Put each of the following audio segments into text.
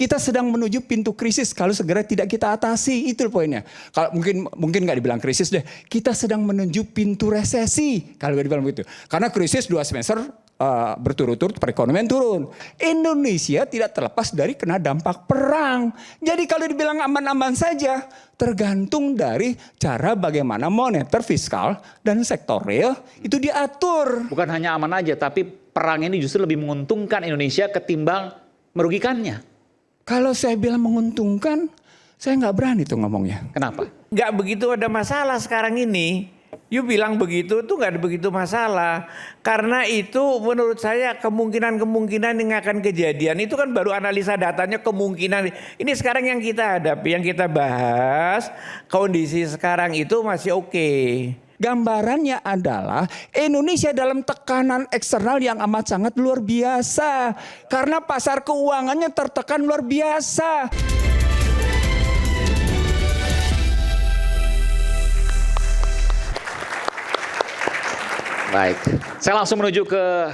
Kita sedang menuju pintu krisis kalau segera tidak kita atasi, itu poinnya. Kalau mungkin nggak dibilang krisis deh, kita sedang menuju pintu resesi kalau nggak dibilang begitu. Karena krisis 2 semester berturut-turut perekonomian turun. Indonesia tidak terlepas dari kena dampak perang. Jadi kalau dibilang aman-aman saja, tergantung dari cara bagaimana moneter, fiskal, dan sektor real itu diatur. Bukan hanya aman aja, tapi perang ini justru lebih menguntungkan Indonesia ketimbang merugikannya. Kalau saya bilang menguntungkan, saya nggak berani tuh ngomongnya. Kenapa? Nggak begitu ada masalah sekarang ini. You bilang begitu tuh nggak ada begitu masalah. Karena itu menurut saya kemungkinan-kemungkinan yang akan kejadian itu kan baru analisa datanya kemungkinan. Ini sekarang yang kita hadapi, yang kita bahas, kondisi sekarang itu masih oke. Gambarannya adalah Indonesia dalam tekanan eksternal yang amat sangat luar biasa. Karena pasar keuangannya tertekan luar biasa. Baik, saya langsung menuju ke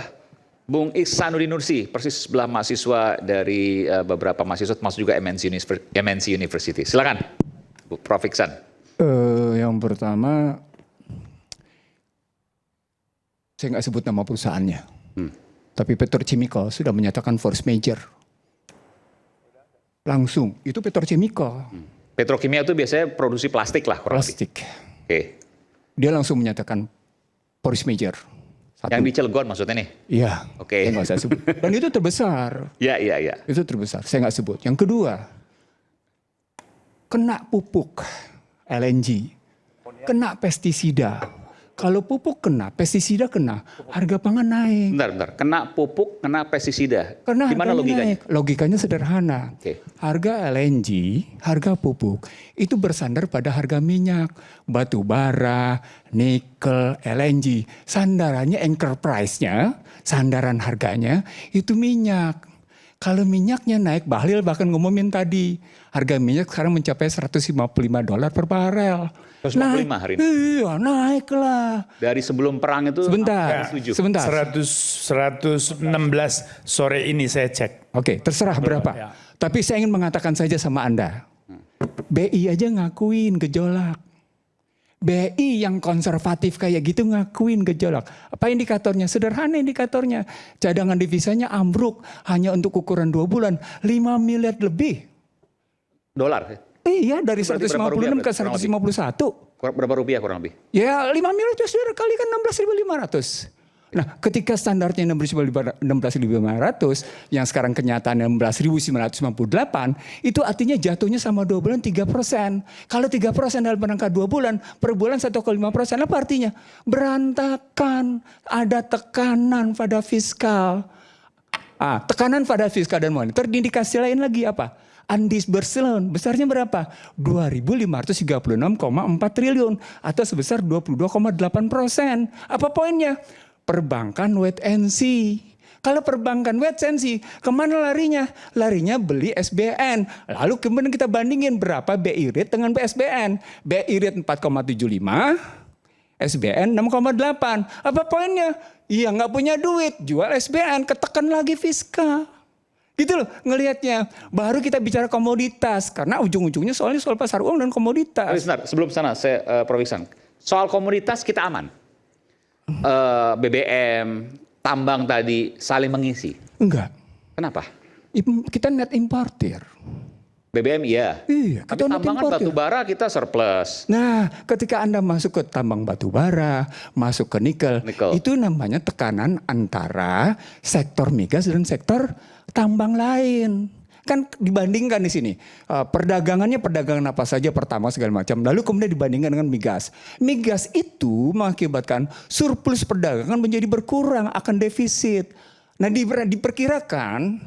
Bung Ihsanuddin Nursi, persis sebelah mahasiswa dari beberapa mahasiswa, termasuk juga MNC University. Silakan, Prof. Iksan. Yang pertama, saya nggak sebut nama perusahaannya, tapi Petrochemical sudah menyatakan force major. Langsung, itu Petrochemical. Petrokimia itu biasanya produksi plastik lah. Plastik. Oke. Dia langsung menyatakan force major. Yang di Cilegon maksudnya nih? Iya. Oke. Saya nggak usah sebut. Dan itu terbesar. Iya. Itu terbesar. Saya nggak sebut. Yang kedua, kena pupuk LNG, kena pestisida. Kalau pupuk kena, pestisida kena, harga pangan naik. Bentar. Kena pupuk, kena pestisida. Karena gimana logikanya? naik. Logikanya sederhana. Oke. Harga LNG, harga pupuk itu bersandar pada harga minyak, batu bara, nikel, LNG. Sandarannya anchor price-nya, sandaran harganya itu minyak. Kalau minyaknya naik, Bahlil bahkan ngumumin tadi, harga minyak sekarang mencapai $155 per barel. 155 hari ini? Iya, naiklah. Dari sebelum perang itu? Sebentar. 116 sore ini saya cek. Oke, terserah berapa. Ya. Tapi saya ingin mengatakan saja sama Anda. BI aja ngakuin gejolak. BI yang konservatif kayak gitu ngakuin gejolak. Apa indikatornya? Sederhana indikatornya. Cadangan devisanya ambruk hanya untuk ukuran 2 bulan. 5 miliar lebih. Dolar? Iya, dari Berarti 156 ke berapa 151. Berapa rupiah kurang lebih? Ya 5 miliar itu sudah kalikan 16.500. Nah ketika standarnya 16.500 yang sekarang kenyataan 16.998 itu artinya jatuhnya sama 2 bulan 3%. Kalau 3% dalam rangka 2 bulan per bulan 1,5%, apa artinya? Berantakan, ada tekanan pada fiskal. Tekanan pada fiskal dan moneter, indikasi lain lagi apa? Undisbursement besarnya berapa? 2.536,4 triliun atau sebesar 22,8%. Apa poinnya? Perbankan wait and see. Kalau perbankan wait and see, kemana larinya? Larinya beli SBN. Lalu kemudian kita bandingin berapa BI rate dengan PSBN. BI rate 4,75, SBN 6,8. Apa poinnya? Iya nggak punya duit, jual SBN, ketekan lagi fiskal. Gitu loh ngelihatnya. Baru kita bicara komoditas. Karena ujung-ujungnya soalnya soal pasar uang dan komoditas. Tapi sebentar, sebelum sana saya Prof. Iksan. Soal komoditas kita aman. BBM, tambang tadi saling mengisi. Enggak. Kenapa? Kita net importer. BBM iya. Iya, tapi tambangan batu bara kita surplus. Nah, ketika Anda masuk ke tambang batu bara, masuk ke nikel, itu namanya tekanan antara sektor migas dan sektor tambang lain. Kan dibandingkan di sini. Perdagangannya perdagangan apa saja, pertama segala macam. Lalu kemudian dibandingkan dengan migas. Migas itu mengakibatkan surplus perdagangan menjadi berkurang, akan defisit. Nah diperkirakan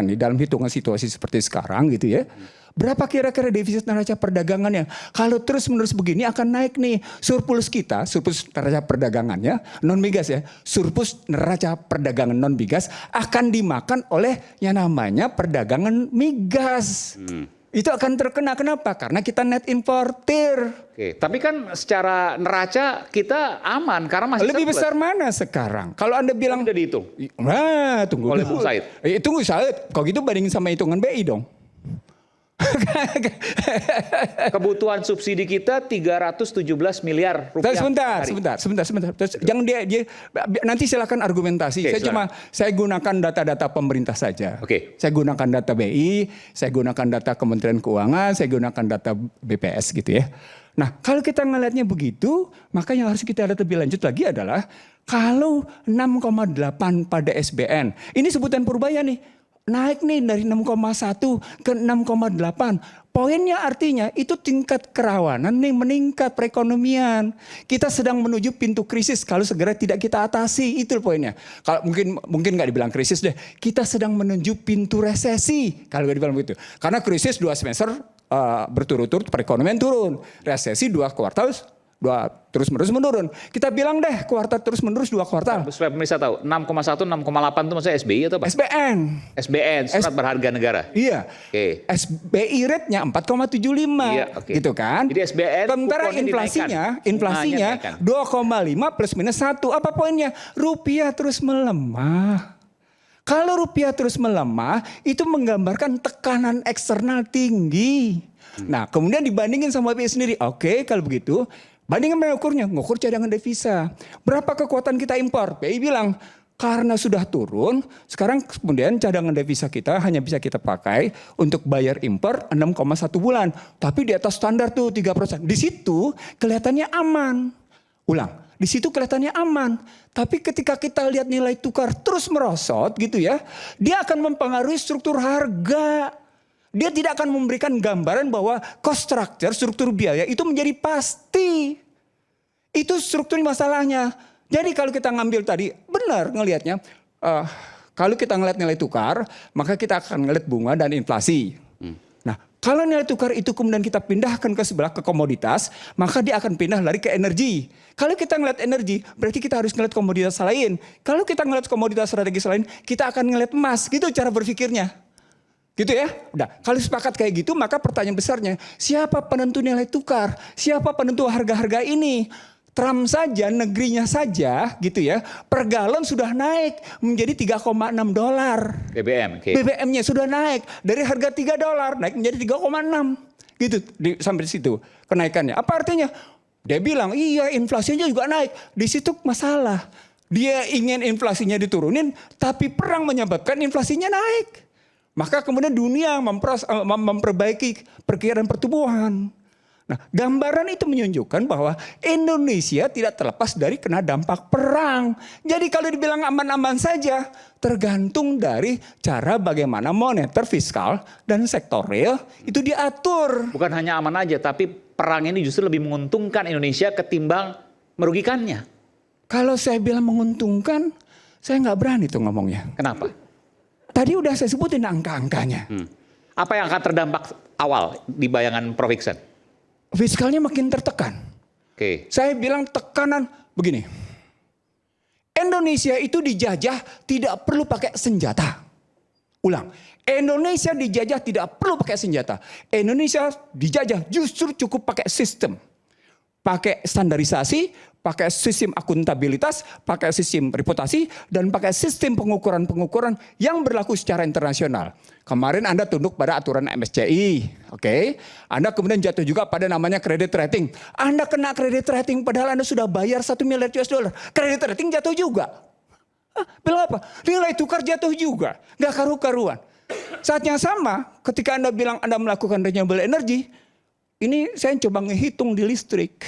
nih dalam hitungan situasi seperti sekarang gitu ya. Berapa kira-kira defisit neraca perdagangannya? Kalau terus-menerus begini akan naik nih. Surplus kita, surplus neraca perdagangannya, non migas ya. Surplus neraca perdagangan non migas akan dimakan oleh yang namanya perdagangan migas. Itu akan terkena. Kenapa? Karena kita net importer. Oke, tapi kan secara neraca kita aman karena masih Lebih surplus. besar mana sekarang? Kalau Anda bilang, Udah dihitung. nah tunggu Oleh dulu. Bung Said. Tunggu Said, kalau gitu bandingin sama hitungan BI dong. Kebutuhan subsidi kita 317 miliar rupiah. Sebentar. per hari. Sebentar. Terus, jangan dia nanti silakan argumentasi. Oke, Saya gunakan data-data pemerintah saja. Oke. Saya gunakan data BI, saya gunakan data Kementerian Keuangan, saya gunakan data BPS gitu ya. Nah, kalau kita ngelihatnya begitu, maka yang harus kita lihat lebih lanjut lagi adalah kalau 6,8 pada SBN. Ini sebutan Purbaya nih. Naik nih dari 6,1 ke 6,8. Poinnya artinya itu tingkat kerawanan nih meningkat perekonomian. Kita sedang menuju pintu krisis kalau segera tidak kita atasi. Itu poinnya. Kalau mungkin nggak dibilang krisis deh. Kita sedang menuju pintu resesi kalau nggak dibilang begitu. Karena krisis 2 semester berturut-turut perekonomian turun. Resesi 2 kuartal terus-menerus menurun. Kita bilang deh kuartal terus-menerus 2 kuartal. Supaya pemirsa tahu, 6,1, 6,8 itu maksudnya SBI atau apa? SBN. SBN, surat berharga negara. Iya. Oke. SBI rate-nya 4,75. Iya, oke. Gitu kan? Jadi SBN sementara kuponnya inflasinya dinaikkan. 2,5 plus minus 1. Apa poinnya? Rupiah terus melemah. Kalau rupiah terus melemah, itu menggambarkan tekanan eksternal tinggi. Nah, kemudian dibandingin sama BI sendiri. Oke, kalau begitu, bandingkan mengukurnya, ngukur cadangan devisa. Berapa kekuatan kita impor? BI bilang, karena sudah turun, sekarang kemudian cadangan devisa kita hanya bisa kita pakai untuk bayar impor 6,1 bulan. Tapi di atas standar tuh 3%. Di situ kelihatannya aman. Ulang. Di situ kelihatannya aman. Tapi ketika kita lihat nilai tukar terus merosot gitu ya, dia akan mempengaruhi struktur harga. Dia tidak akan memberikan gambaran bahwa cost structure, struktur biaya itu menjadi pasti. Itu struktur masalahnya. Jadi kalau kita ngambil tadi, benar ngelihatnya. Kalau kita ngelihat nilai tukar, maka kita akan ngelihat bunga dan inflasi. Nah, kalau nilai tukar itu kemudian kita pindahkan ke sebelah ke komoditas, maka dia akan pindah lari ke energi. Kalau kita ngelihat energi, berarti kita harus ngelihat komoditas lain. Kalau kita ngelihat komoditas strategis lain, kita akan ngelihat emas. Gitu cara berpikirnya. Gitu ya. Udah, kalau sepakat kayak gitu, maka pertanyaan besarnya, siapa penentu nilai tukar? Siapa penentu harga-harga ini? Trump saja, negerinya saja gitu ya, per galon sudah naik menjadi $3,6. BBM. Oke. BBM-nya sudah naik dari harga $3 naik menjadi 3,6. Gitu sampai di situ kenaikannya. Apa artinya? Dia bilang, iya inflasinya juga naik. Di situ masalah. Dia ingin inflasinya diturunin, tapi perang menyebabkan inflasinya naik. Maka kemudian dunia memperbaiki perkiraan pertumbuhan. Nah, gambaran itu menunjukkan bahwa Indonesia tidak terlepas dari kena dampak perang. Jadi kalau dibilang aman-aman saja, tergantung dari cara bagaimana moneter, fiskal, dan sektor real itu diatur. Bukan hanya aman aja, tapi perang ini justru lebih menguntungkan Indonesia ketimbang merugikannya. Kalau saya bilang menguntungkan, saya nggak berani tuh ngomongnya. Kenapa? Tadi udah saya sebutin angka-angkanya. Apa yang akan terdampak awal di bayangan Prof. Iksan? Fiskalnya makin tertekan. Oke. Saya bilang tekanan begini. Indonesia itu dijajah tidak perlu pakai senjata. Ulang. Indonesia dijajah tidak perlu pakai senjata. Indonesia dijajah justru cukup pakai sistem. Pakai standarisasi, pakai sistem akuntabilitas, pakai sistem reputasi, dan pakai sistem pengukuran-pengukuran yang berlaku secara internasional. Kemarin Anda tunduk pada aturan MSCI, oke? Anda kemudian jatuh juga pada namanya credit rating. Anda kena credit rating padahal Anda sudah bayar $1 miliar. Credit rating jatuh juga. Bilang apa? Nilai tukar jatuh juga. Nggak karu-karuan. Saat yang sama, ketika Anda bilang Anda melakukan renewable energy, ini saya coba ngehitung di listrik.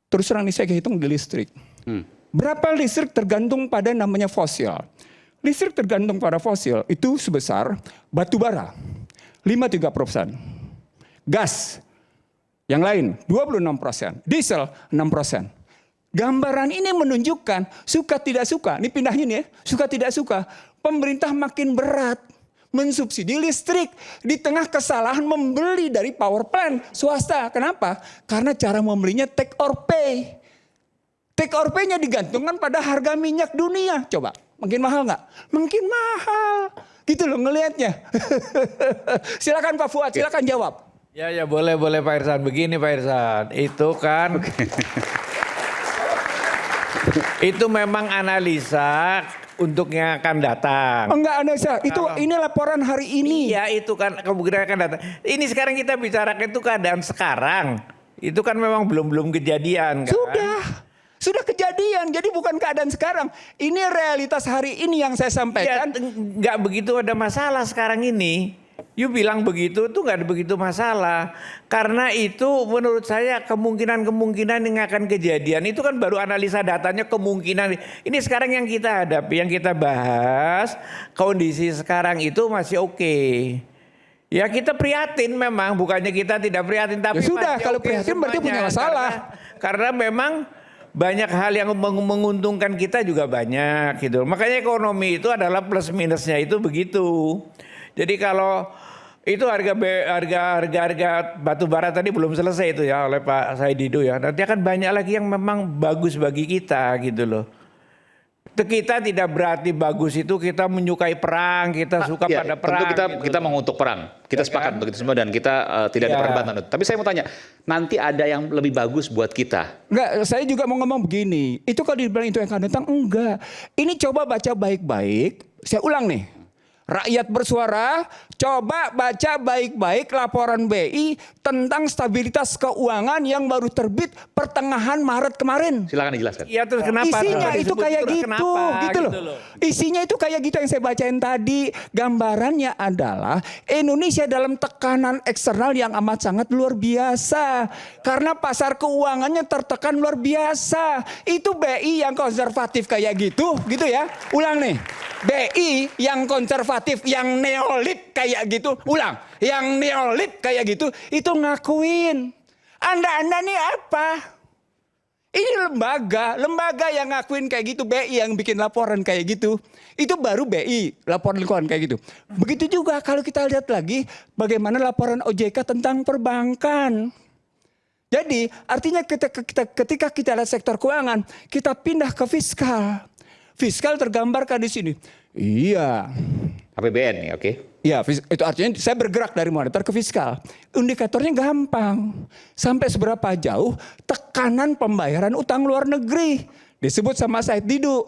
Terus terang nih saya hitung di listrik. Berapa listrik tergantung pada namanya fosil. Listrik tergantung pada fosil itu sebesar batu bara 53%. Gas yang lain 26%. Diesel 6%. Gambaran ini menunjukkan suka tidak suka. Ini pindahnya nih ya. Suka tidak suka. Pemerintah makin berat mensubsidi listrik di tengah kesalahan membeli dari power plant swasta. Kenapa? Karena cara membelinya take or pay. Take or pay-nya digantungkan pada harga minyak dunia. Coba, makin mahal nggak? Makin mahal. Gitu loh ngelihatnya. Silakan Pak Fuad, silakan jawab. Ya boleh Pak Irsan. Begini Pak Irsan, itu kan itu memang analisa untuk yang akan datang. Enggak analisa, itu ini laporan hari ini. Iya itu kan kemungkinan akan datang. Ini sekarang kita bicarakan itu keadaan sekarang. Itu kan memang belum kejadian kan. Sudah kejadian, jadi bukan keadaan sekarang. Ini realitas hari ini yang saya Ya, sampaikan. nggak begitu ada masalah sekarang ini. You bilang begitu tuh nggak ada begitu masalah. Karena itu menurut saya kemungkinan yang akan kejadian itu kan baru analisa datanya kemungkinan. Ini sekarang yang kita hadapi, yang kita bahas, kondisi sekarang itu masih oke. Ya kita prihatin memang, bukannya kita tidak prihatin, tapi Ya sudah, masih kalau oke prihatin berarti semuanya. punya masalah. Karena memang banyak hal yang menguntungkan kita juga banyak gitu. Makanya ekonomi itu adalah plus minusnya itu begitu. Jadi kalau itu harga batu bara tadi belum selesai itu ya oleh Pak Saidido ya. Nanti akan banyak lagi yang memang bagus bagi kita gitu loh. Kita tidak berarti bagus itu kita menyukai perang, kita suka Iya, pada perang. tentu kita mengutuk perang. Kita sepakat untuk itu semua dan kita tidak ada Ya. perdebatan. Tapi saya mau tanya, nanti ada yang lebih bagus buat kita. Enggak, saya juga mau ngomong begini. Itu kalau dibilang itu yang akan datang, enggak. Ini coba baca baik-baik. Saya ulang nih. Rakyat bersuara, coba baca baik-baik laporan BI tentang stabilitas keuangan yang baru terbit pertengahan Maret kemarin. Silakan dijelaskan. Iya terus kenapa? Isinya Terus itu disebut kayak terus gitu, kenapa? gitu loh. Isinya itu kayak gitu yang saya bacain tadi. Gambarannya adalah Indonesia dalam tekanan eksternal yang amat sangat luar biasa. Karena pasar keuangannya tertekan luar biasa. Itu BI yang konservatif kayak gitu ya. Ulang nih. BI yang konservatif, yang neolib kayak gitu. Ulang. Yang neolib kayak gitu, itu ngakuin. Anda nih apa? Ini lembaga yang ngakuin kayak gitu, BI yang bikin laporan kayak gitu. Itu baru BI, laporan kayak gitu. Begitu juga kalau kita lihat lagi bagaimana laporan OJK tentang perbankan. Jadi artinya ketika kita lihat sektor keuangan, kita pindah ke fiskal. Fiskal tergambarkan di sini. Iya. APBN nih, oke. Ya, itu artinya saya bergerak dari moneter ke fiskal. Indikatornya gampang. Sampai seberapa jauh tekanan pembayaran utang luar negeri. Disebut sama Said Didu.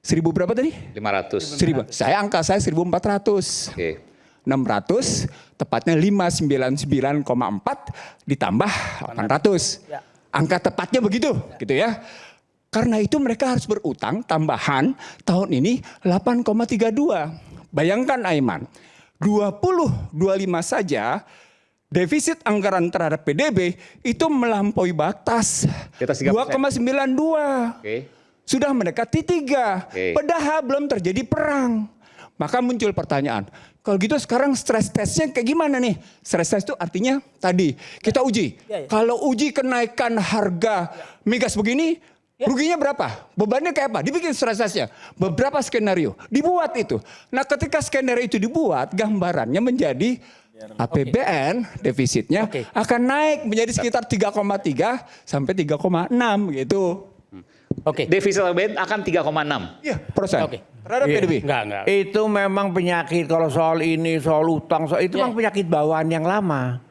1000 berapa tadi? 500. 1000. Saya 1400. Oke. 600, tepatnya 599,4 ditambah 800. Angka tepatnya begitu, gitu ya. Karena itu mereka harus berutang tambahan tahun ini 8,32. Bayangkan Aiman, 2025 saja defisit anggaran terhadap PDB itu melampaui batas Di atas 3%. 2,92. Oke. Sudah mendekati 3. Oke. Padahal belum terjadi perang. Maka muncul pertanyaan, kalau gitu sekarang stres testnya kayak gimana nih? Stres test itu artinya tadi kita uji. Kalau uji kenaikan harga migas begini, ruginya berapa? Bebannya kayak apa? Dibikin stres testnya. Beberapa skenario dibuat itu. Nah ketika skenario itu dibuat, gambarannya menjadi APBN defisitnya akan naik menjadi sekitar 3,3 sampai 3,6 gitu. Oke. Defisit APBN akan 3,6. Iya, persen. Oke. Terhadap PDB. Enggak. Itu memang penyakit kalau soal ini, soal utang, itu memang penyakit bawaan yang lama.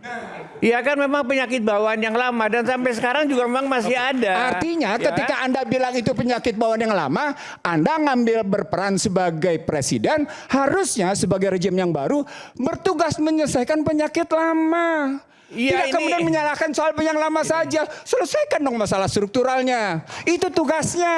Iya kan memang penyakit bawaan yang lama dan sampai sekarang juga memang masih ada. Artinya Ya. ketika Anda bilang itu penyakit bawaan yang lama, Anda ngambil berperan sebagai presiden, harusnya sebagai rejim yang baru bertugas menyelesaikan penyakit lama. Iya, Tidak kemudian menyalahkan soal yang lama saja. Selesaikan dong masalah strukturalnya. Itu tugasnya.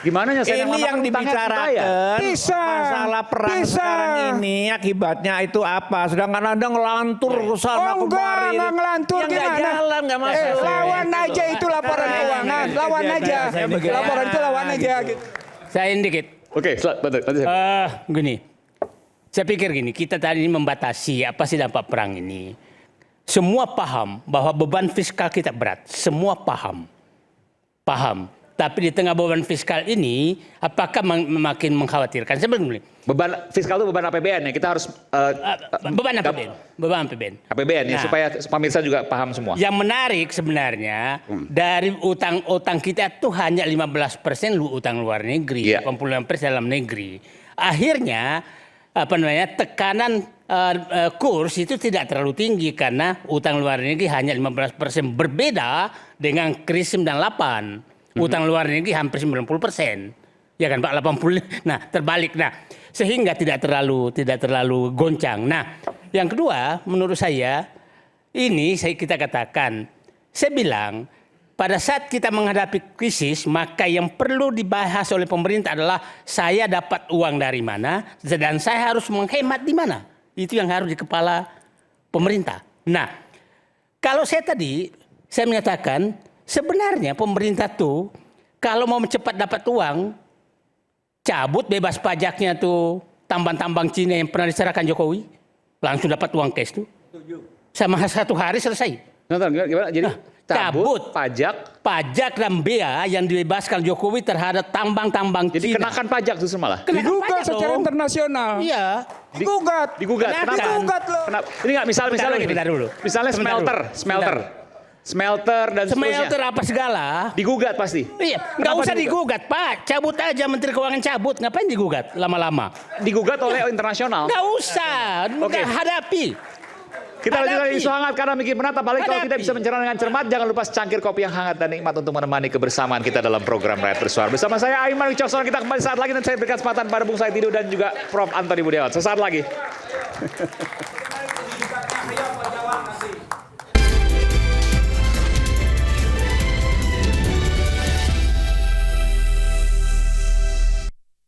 Gimana nyelesain Ini yang dibicarakan Bisa. masalah perang Bisa. sekarang ini akibatnya itu apa? Sedangkan Anda ngelantur ke sana kemari. Enggak ngelantur yang nggak gimana? jalan, nggak masuk. Lawan aja itu laporan Sekarang keuangan. ini Lawan kejadian aja. saya begitu. Laporan itu lawan aja. Gitu. Saya indikit. Oke, nanti saya. Gini. Saya pikir gini, kita tadi ini membatasi apa sih dampak perang ini. Semua paham bahwa beban fiskal kita berat. Semua paham. Tapi di tengah beban fiskal ini, apakah makin mengkhawatirkan? Sebenarnya Beban fiskal itu beban APBN ya. Kita harus beban APBN. APBN ya Nah. supaya pemirsa juga paham semua. Yang menarik sebenarnya dari utang kita itu hanya 15% utang luar negeri, Iya. 85% dalam negeri. Akhirnya tekanan kurs itu tidak terlalu tinggi karena utang luar negeri hanya 15%, berbeda dengan krisis 98. Utang luar negeri hampir 90%. Ya kan Pak, 80. Nah, terbalik. Nah, sehingga tidak terlalu goncang. Nah, yang kedua menurut saya kita katakan, saya bilang pada saat kita menghadapi krisis, maka yang perlu dibahas oleh pemerintah adalah saya dapat uang dari mana dan saya harus menghemat di mana. Itu yang harus di kepala pemerintah. Nah, kalau saya menyatakan sebenarnya pemerintah tuh kalau mau cepat dapat uang, cabut bebas pajaknya tuh tambang-tambang Cina yang pernah diserahkan Jokowi, langsung dapat uang cash tuh. Sama 1 hari selesai. Gimana? Jadi cabut pajak dan bea yang dibebaskan Jokowi terhadap tambang-tambang Cina. Jadi kenakan pajak justru malah. Digugat secara internasional. Iya. Digugat. Kenapa? Digugat loh. Kenapa? Ini nggak misalnya gini. Misalnya smelter dan Smelter seterusnya. apa segala. Digugat pasti. Iya, nggak usah digugat Pak. Cabut aja Menteri Keuangan cabut. Ngapain digugat lama-lama? Digugat oleh internasional. Nggak usah. Oke. Hadapi. Kita lanjutkan Hadapi. isu hangat karena bikin penat. Apalagi kalau kita Hadapi. bisa mencerna dengan cermat. Jangan lupa secangkir kopi yang hangat dan nikmat untuk menemani kebersamaan kita dalam program Rakyat Bersuara. Bersama saya Aiman Wicaksono, kita kembali saat lagi dan saya berikan kesempatan pada Bung Said Didu dan juga Prof. Antoni Budiawan. Sesaat lagi.